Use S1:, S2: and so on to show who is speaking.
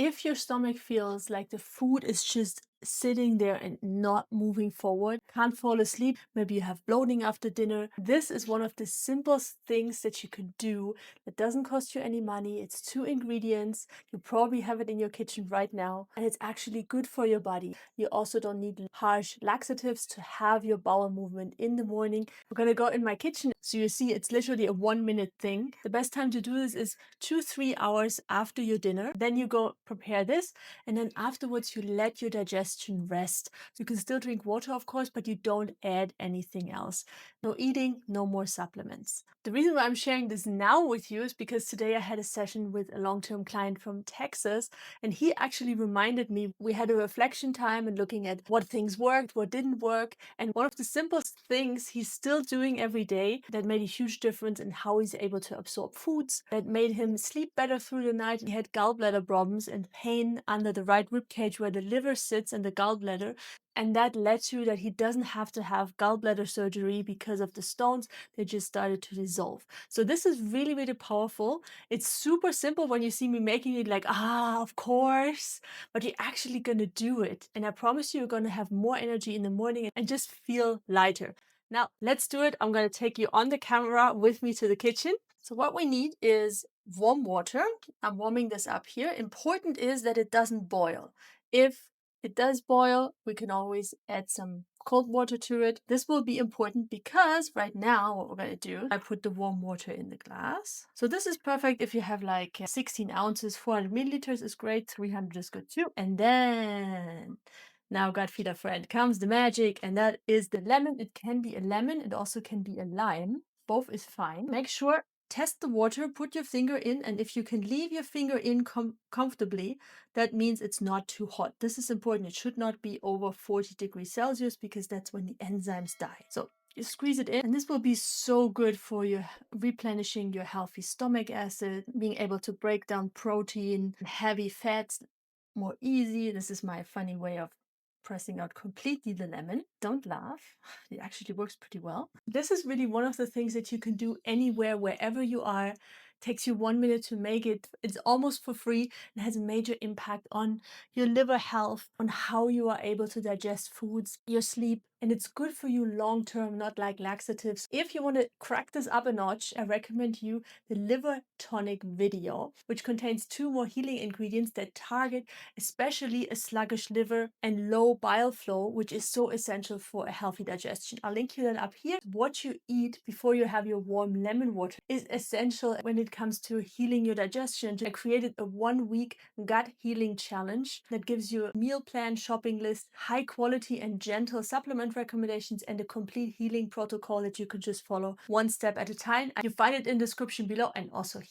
S1: If your stomach feels like the food is just sitting there and not moving forward, can't fall asleep, maybe you have bloating after dinner, this is one of the simplest things that you can do that doesn't cost you any money. It's 2 ingredients. You probably have it in your kitchen right now, and it's actually good for your body. You also don't need harsh laxatives to have your bowel movement in the morning. We're gonna go in my kitchen. So you see, it's literally a 1 minute thing. The best time to do this is 2-3 hours after your dinner. Then you go prepare this, and then afterwards you let your digestion rest. So you can still drink water, of course, but you don't add anything else. No eating, no more supplements. The reason why I'm sharing this now with you is because today I had a session with a long-term client from Texas, and he actually reminded me we had a reflection time and looking at what things worked, what didn't work. And one of the simplest things he's still doing every day that made a huge difference in how he's able to absorb foods, that made him sleep better through the night. He had gallbladder problems and pain under the right rib cage where the liver sits and the gallbladder. And that led to that he doesn't have to have gallbladder surgery because of the stones. They just started to dissolve. So this is really, really powerful. It's super simple when you see me making it like, of course, but you're actually going to do it. And I promise you're going to have more energy in the morning and just feel lighter. Now, let's do it. I'm going to take you on the camera with me to the kitchen. So what we need is warm water. I'm warming this up here. Important is that it doesn't boil. If it does boil, we can always add some cold water to it. This will be important because right now what we're going to do, I put the warm water in the glass. So this is perfect if you have like 16 ounces, 400 milliliters is great, 300 is good too. And then now, God feed a friend, comes the magic, and that is the lemon. It can be a lemon, it also can be a lime. Both is fine. Make sure, test the water, put your finger in, and if you can leave your finger in comfortably, that means it's not too hot. This is important. It should not be over 40 degrees Celsius because that's when the enzymes die. So you squeeze it in, and this will be so good for you replenishing your healthy stomach acid, being able to break down protein, heavy fats more easy. This is my funny way of pressing out completely the lemon. Don't laugh. It actually works pretty well. This is really one of the things that you can do anywhere, wherever you are. Takes you 1 minute to make it. It's almost for free and has a major impact on your liver health, on how you are able to digest foods, your sleep, and it's good for you long term, not like laxatives. If you want to crack this up a notch, I recommend you the liver tonic video, which contains 2 more healing ingredients that target especially a sluggish liver and low bile flow, which is so essential for a healthy digestion. I'll link you that up here. What you eat before you have your warm lemon water is essential when it comes to healing your digestion. I created a 1-week gut healing challenge that gives you a meal plan, shopping list, high quality and gentle supplement recommendations, and a complete healing protocol that you can just follow one step at a time. You find it in the description below and also here.